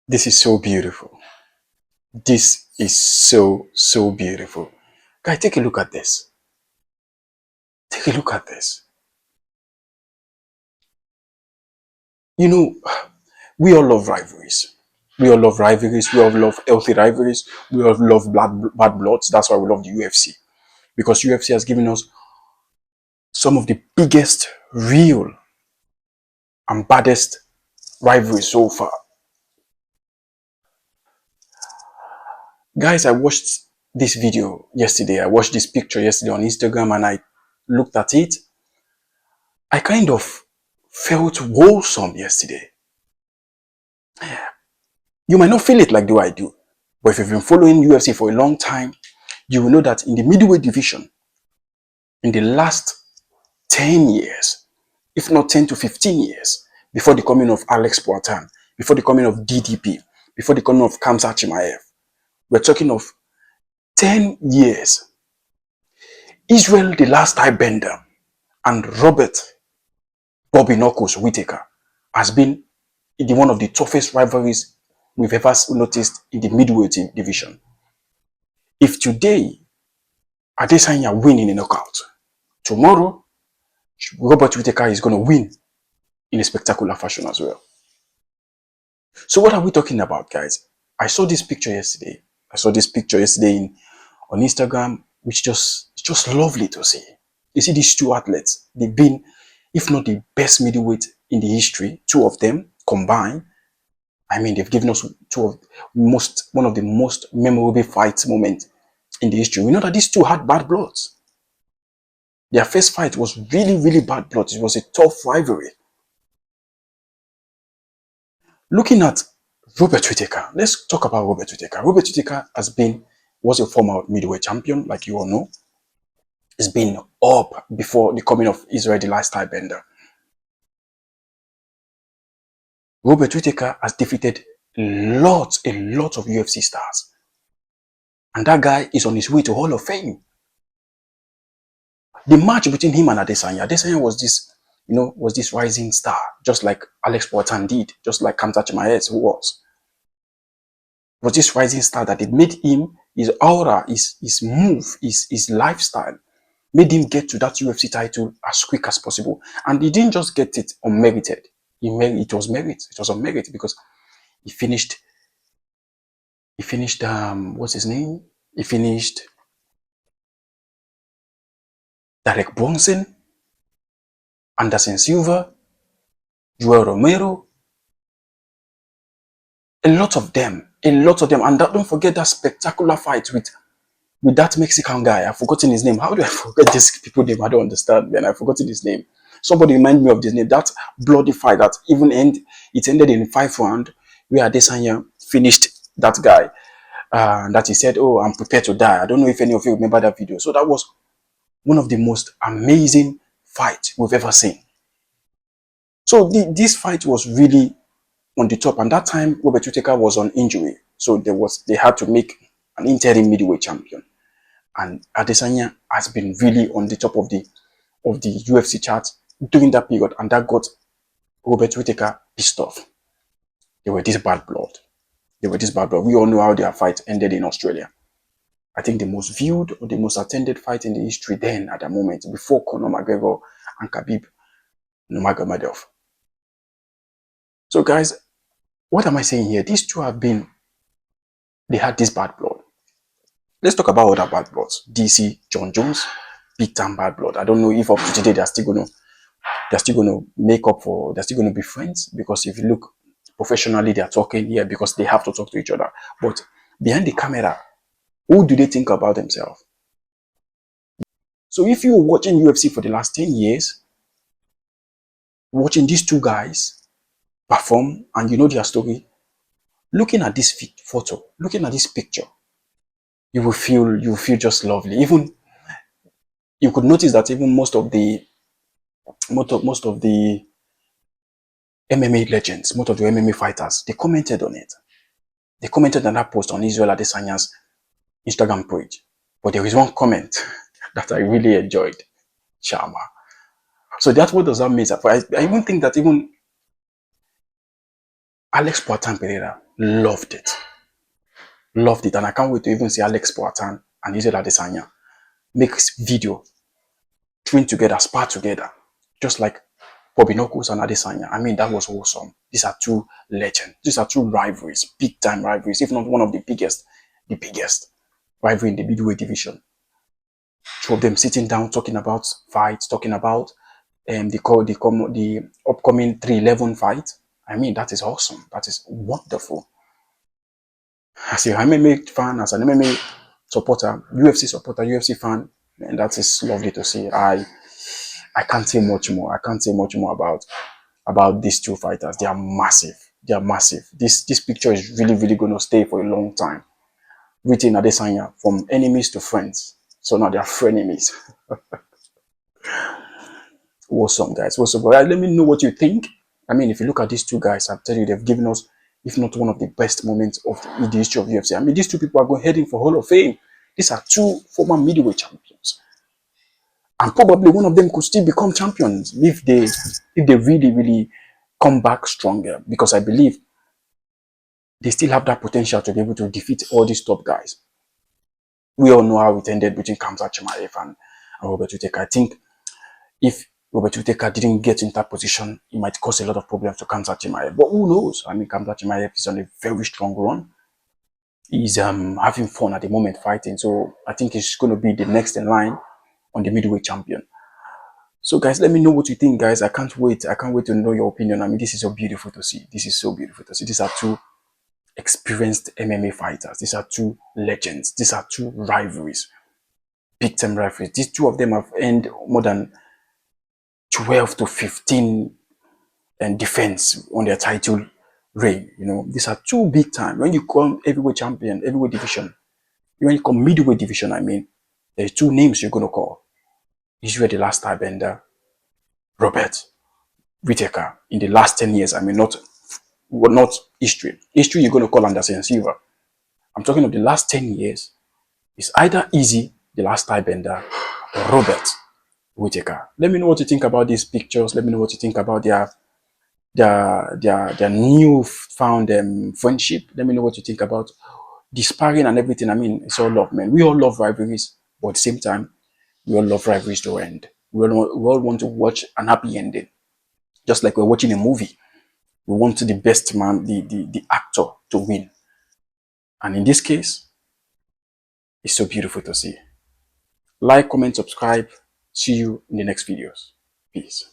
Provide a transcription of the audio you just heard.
This is so beautiful. This is so beautiful. Guys, take a look at this. Take a look at this. You know, we all love rivalries. We all love rivalries. We all love healthy rivalries. We all love bad bloods. That's why we love the UFC. Because UFC has given us some of the biggest, real, and baddest rivalries so far. Guys, I watched this video yesterday. I watched this picture yesterday on Instagram and I looked at it. I kind of felt wholesome yesterday. You might not feel it like the way I do, but if you've been following UFC for a long time, you will know that in the middleweight division, in the last 10 years, if not 10 to 15 years, before the coming of Alex Poatan, before the coming of DDP, before the coming of Khamzat Chimaev, we're talking of 10 years. Israel, the last tie bender, and Robert Bobby Knuckles Whittaker has been one of the toughest rivalries we've ever noticed in the middleweight division. If today Adesanya win in a knockout, tomorrow Robert Whittaker is going to win in a spectacular fashion as well. So what are we talking about, guys? I saw this picture yesterday. On Instagram, which just lovely to see. You see these two athletes, they've been, if not the best middleweight in the history, two of them combined. I mean, they've given us one of the most memorable fight moments in the history. We know that these two had bad bloods. Their first fight was really, really bad blood. It was a tough rivalry. Looking at Robert Whittaker, let's talk about Robert Whittaker. Robert Whittaker was a former middleweight champion, like you all know. He's been up before the coming of Israel, the last tie bender. Robert Whittaker has defeated a lot of UFC stars. And that guy is on his way to Hall of Fame. The match between him and Adesanya was this rising star, just like Alex Poatan did, just like Khamzat Chimaev was this rising star that it made him, his aura, his move, his lifestyle, made him get to that UFC title as quick as possible. And he didn't just get it unmerited. It was merit. It was on merit because he finished, what's his name? He finished Derek Bronson, Anderson Silva, Joel Romero, a lot of them. And don't forget that spectacular fight with that Mexican guy. I've forgotten his name. How do I forget this people's name? I don't understand, man. I've forgotten his name. Somebody remind me of this name. That bloody fight that it ended in 5 rounds, where Adesanya finished that guy. That he said, "Oh, I'm prepared to die." I don't know if any of you remember that video. So that was one of the most amazing fights we've ever seen. So this fight was really on the top, and that time Robert Whittaker was on injury, so they had to make an interim middleweight champion, and Adesanya has been really on the top of the UFC chart during that period, and that got Robert Whittaker pissed off. They were this bad blood. We all know how their fight ended in Australia. I think the most viewed or the most attended fight in the history then at that moment, before Conor McGregor and Khabib Nurmagomedov. So guys, what am I saying here? These two they had this bad blood. Let's talk about other bad bloods. DC, John Jones, big time bad blood. I don't know if up to today they're still gonna be friends, because if you look professionally, they're talking here because they have to talk to each other. But behind the camera, who do they think about themselves? So if you're watching UFC for the last 10 years, watching these two guys perform and you know their story, looking at this photo, looking at this picture, you will feel just lovely. Even you could notice that even most of the MMA legends, most of the MMA fighters, they commented on it. They commented on that post on Israel Adesanya's Instagram page. But there is one comment that I really enjoyed. Chama. So that's what does that mean? I even think that even Alex Poatan Pereira, Loved it. Loved it. And I can't wait to even see Alex Poatan and Israel Adesanya make video, train together, spar together. Just like Bobby Knuckles and Adesanya. I mean, that was awesome. These are two legends. These are two rivalries, big time rivalries, if not one of the biggest rivalry in the middleweight division. Two of them sitting down, talking about fights, talking about the upcoming 311 fight. I mean, that is awesome. That is wonderful. As an MMA fan, as an MMA supporter, UFC supporter, UFC fan, and that is lovely to see. I can't say much more. I can't say much more about these two fighters. They are massive. They are massive. This picture is really, really going to stay for a long time. Written Adesanya, from enemies to friends. So now they are frenemies. Awesome, guys. Awesome. But let me know what you think. I mean, if you look at these two guys, I'm telling you, they've given us, if not one of the best moments of the history of UFC. I mean, these two people are going heading for Hall of Fame. These are two former middleweight champions. And probably one of them could still become champions if they really, really come back stronger. Because I believe they still have that potential to be able to defeat all these top guys. We all know how it ended between Khamzat Chimaev and Robert Whittaker. I think if Robert Whittaker didn't get in that position, it might cause a lot of problems to Khamzat Chimaev. But who knows? I mean, Khamzat Chimaev is on a very strong run. He's having fun at the moment fighting. So I think he's going to be the next in line on the middleweight champion. So guys, let me know what you think, guys. I can't wait. I can't wait to know your opinion. I mean, this is so beautiful to see. This is so beautiful to see. These are two experienced MMA fighters. These are two legends. These are two rivalries. Big time rivalries. These two of them have earned more than 12 to 15 and defense on their title reign. You know, these are two big time. When you call heavyweight champion, heavyweight division, when you call middleweight division, I mean, there's two names you're going to call. Israel the last time bender, Robert Whittaker in the last 10 years. I mean, not history. History you're going to call Anderson Silva. I'm talking of the last 10 years. It's either Easy, the last time bender, or Robert Whittaker. Let me know what you think about these pictures. Let me know what you think about their new found friendship. Let me know what you think about the sparring and everything. I mean, it's all love, man. We all love rivalries, but at the same time, we all love rivalries to end. We all want to watch an happy ending, just like we're watching a movie. We want the best man, the actor, to win. And in this case, it's so beautiful to see. Like, comment, subscribe. See you in the next videos. Peace.